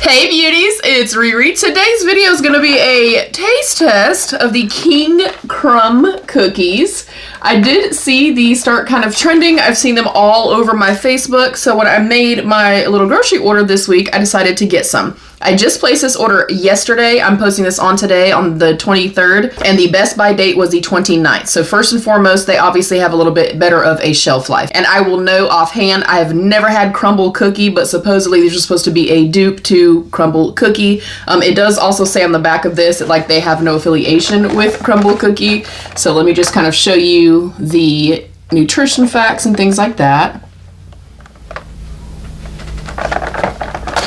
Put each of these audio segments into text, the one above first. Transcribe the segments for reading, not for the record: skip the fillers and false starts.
Hey beauties, it's Riri. Today's video is going to be a taste test of the King Crumbl cookies. I did see these start kind of trending. I've seen them all over my Facebook, so when I made my little grocery order this week, I decided to get some. I just placed this order yesterday. I'm posting this on today on the 23rd, and the best by date was the 29th. So first and foremost, they obviously have a little bit better of a shelf life. And I will know offhand, I have never had Crumbl Cookie, but supposedly these are supposed to be a dupe to Crumbl Cookie. It does also say on the back of this that like they have no affiliation with Crumbl Cookie. So let me just kind of show you the nutrition facts and things like that.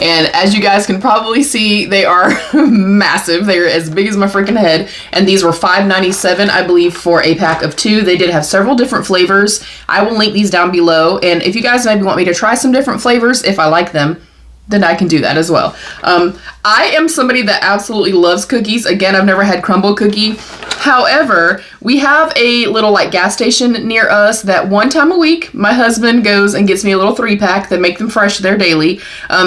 And as you guys can probably see, they are massive. They're as big as my freaking head. And these were $5.97, I believe, for a pack of 2. They did have several different flavors. I will link these down below. And if you guys maybe want me to try some different flavors, if I like them, then I can do that as well. I am somebody that absolutely loves cookies. Again, I've never had Crumbl Cookie. However, we have a little like gas station near us that one time a week, my husband goes and gets me a little 3-pack that make them fresh there daily.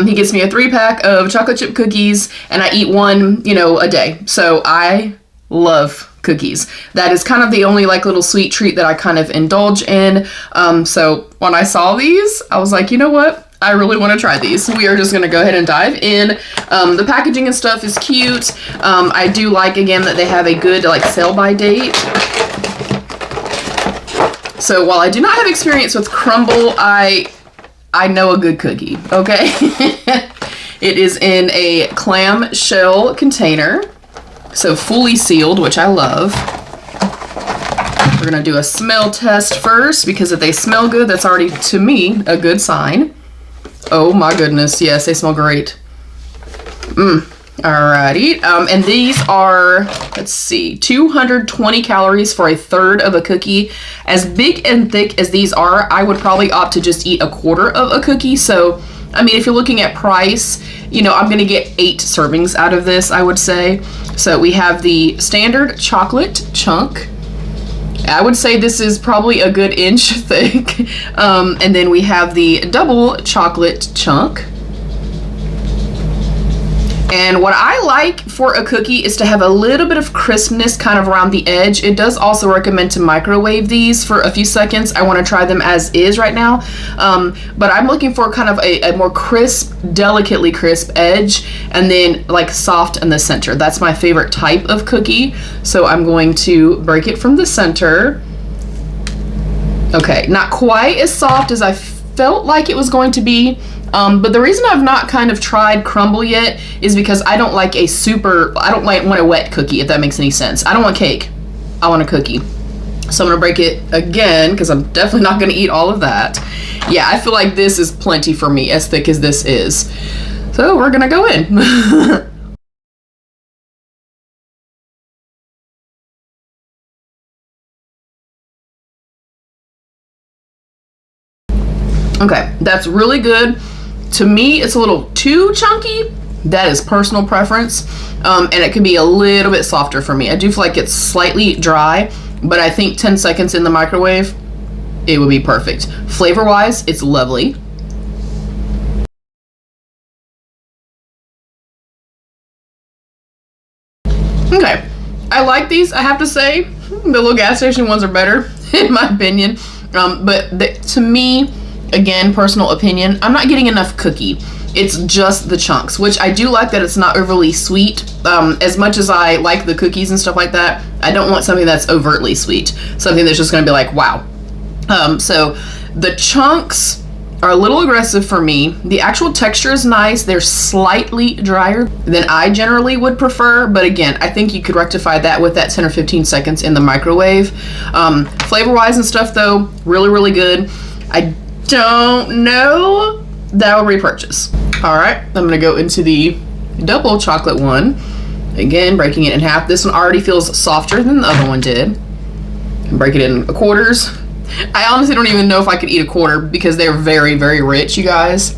He gets me a 3-pack of chocolate chip cookies and I eat one, you know, a day. So I love cookies. That is kind of the only like little sweet treat that I kind of indulge in. So when I saw these, I was like, you know what? I really want to try these. We are just going to go ahead and dive in. The packaging and stuff is cute. I do like, again, that they have a good like sell by date. So while I do not have experience with Crumbl, I know a good cookie, okay? It is in a clamshell container, so fully sealed, which I love. We're going to do a smell test first, because if they smell good, that's already, to me, a good sign. Oh my goodness, yes, they smell great. Alrighty, and these are, let's see, 220 calories for a third of a cookie. As big and thick as these are, I would probably opt to just eat a quarter of a cookie. So, I mean, if you're looking at price, you know, I'm gonna get 8 servings out of this, I would say. So we have the standard chocolate chunk. I would say this is probably a good inch thick. And then we have the double chocolate chunk. And what I like for a cookie is to have a little bit of crispness kind of around the edge. It does also recommend to microwave these for a few seconds. I want to try them as is right now. But I'm looking for kind of a more crisp, delicately crisp edge, and then like soft in the center. That's my favorite type of cookie. So I'm going to break it from the center. Okay, not quite as soft as I felt like it was going to be. But the reason I've not kind of tried Crumbl yet is because I don't like I don't want a wet cookie, if that makes any sense. I don't want cake. I want a cookie. So I'm gonna break it again, because I'm definitely not gonna eat all of that. Yeah, I feel like this is plenty for me, as thick as this is. So we're gonna go in. Okay, that's really good. To me, it's a little too chunky. That is personal preference. And it can be a little bit softer for me. I do feel like it's slightly dry, but I think 10 seconds in the microwave, it would be perfect. Flavor-wise, it's lovely. Okay, I like these, I have to say. The little gas station ones are better, in my opinion. To me, again, personal opinion, I'm not getting enough cookie. It's just the chunks, which I do like that it's not overly sweet. As much as I like the cookies and stuff like that, I don't want something that's overtly sweet. Something that's just gonna be like, wow. So the chunks are a little aggressive for me. The actual texture is nice. They're slightly drier than I generally would prefer, but again, I think you could rectify that with that 10 or 15 seconds in the microwave. Flavor-wise and stuff though, really, really good. I don't know that I'll repurchase. All right, I'm gonna go into the double chocolate one. Again, breaking it in half. This one already feels softer than the other one did. Break it in quarters. I honestly don't even know if I could eat a quarter, because they're very, very rich, you guys.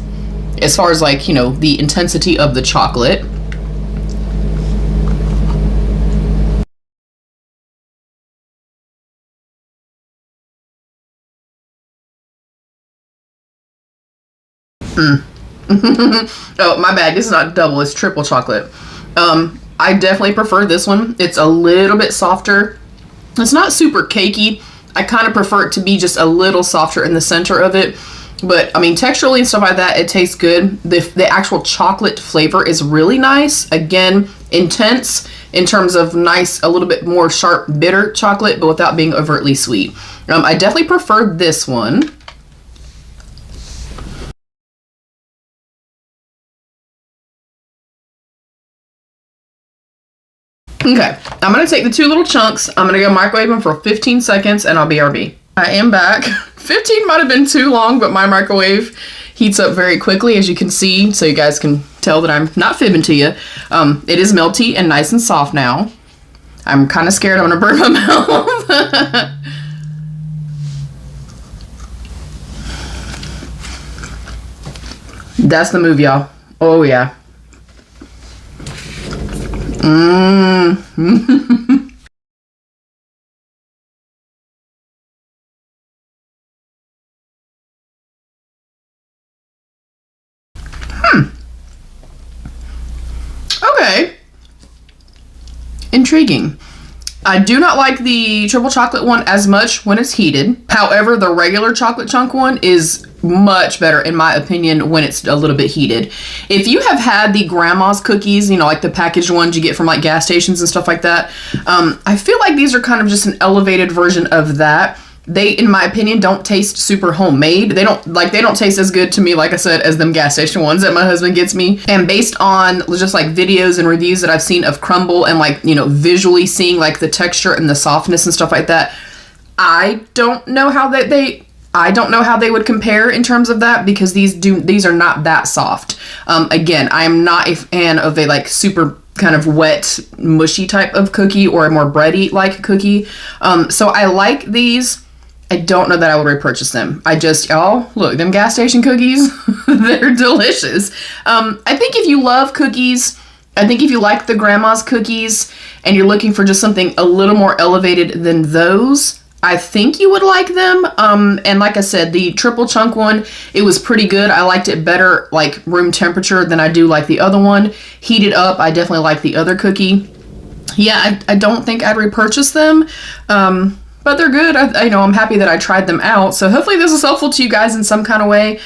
As far as like, you know, the intensity of the chocolate. Oh, my bad. This is not double, it's triple chocolate. I definitely prefer this one. It's a little bit softer. It's not super cakey. I kind of prefer it to be just a little softer in the center of it. But I mean, texturally and stuff like that, it tastes good. The actual chocolate flavor is really nice. Again, intense in terms of nice, a little bit more sharp, bitter chocolate, but without being overtly sweet. I definitely prefer this one. Okay, I'm gonna take the two little chunks. I'm gonna go microwave them for 15 seconds and I'll BRB. I am back. 15 might have been too long, but my microwave heats up very quickly, as you can see, so you guys can tell that I'm not fibbing to you. It is melty and nice and soft now. I'm kind of scared I'm gonna burn my mouth. That's the move, y'all. Oh yeah. Okay. Intriguing. I do not like the triple chocolate one as much when it's heated. However, the regular chocolate chunk one is much better in my opinion when it's a little bit heated. If you have had the grandma's cookies, you know, like the packaged ones you get from like gas stations and stuff like that, I feel like these are kind of just an elevated version of that. They, in my opinion, don't taste super homemade. They don't taste as good to me, like I said, as them gas station ones that my husband gets me. And based on just like videos and reviews that I've seen of Crumbl and like, you know, visually seeing like the texture and the softness and stuff like that, I don't know how they would compare in terms of that, because these are not that soft. Again, I am not a fan of a like super kind of wet, mushy type of cookie or a more bready like cookie. So I like these. I don't know that I would repurchase them. Y'all, look, them gas station cookies, they're delicious. I think if you love cookies, I think if you like the grandma's cookies and you're looking for just something a little more elevated than those, I think you would like them. And like I said, the triple chunk one, it was pretty good. I liked it better like room temperature than I do like the other one. Heated up, I definitely like the other cookie. Yeah, I don't think I'd repurchase them. But they're good. I know I'm happy that I tried them out. So hopefully this is helpful to you guys in some kind of way.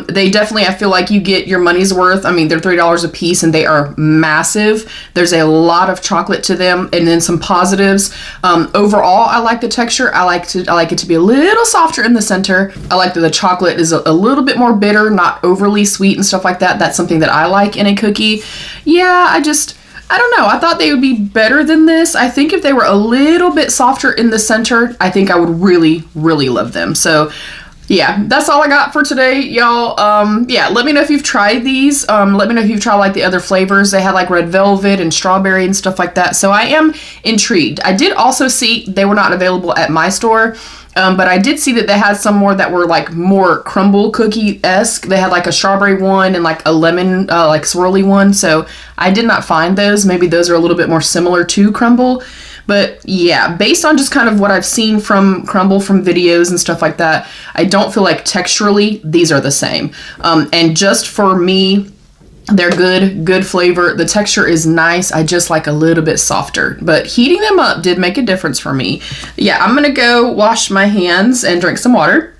They definitely, I feel like you get your money's worth. I mean, they're $3 a piece and they are massive. There's a lot of chocolate to them, and then some positives. Overall, I like the texture. I like it to be a little softer in the center. I like that the chocolate is a little bit more bitter, not overly sweet and stuff like that. That's something that I like in a cookie. Yeah, I don't know. I thought they would be better than this. I think if they were a little bit softer in the center, I think I would really, really love them. So yeah, that's all I got for today, y'all. Yeah, let me know if you've tried these. Let me know if you've tried like the other flavors. They had like red velvet and strawberry and stuff like that. So I am intrigued. I did also see they were not available at my store. But I did see that they had some more that were like more Crumbl Cookie-esque. They had like a strawberry one and like a lemon like swirly one. So I did not find those. Maybe those are a little bit more similar to Crumbl. But yeah, based on just kind of what I've seen from Crumbl from videos and stuff like that, I don't feel like texturally these are the same. And just for me, they're good flavor. The texture is nice. I just like a little bit softer, but heating them up did make a difference for me. Yeah, I'm gonna go wash my hands and drink some water.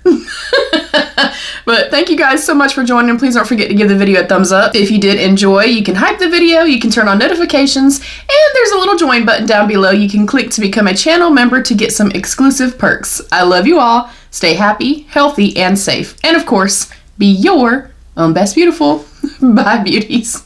But thank you guys so much for joining. Please don't forget to give the video a thumbs up. If you did enjoy, you can hype the video, you can turn on notifications, and there's a little join button down below you can click to become a channel member to get some exclusive perks. I love you all. Stay happy, healthy, and safe. And of course, be your own best beautiful. Bye, beauties.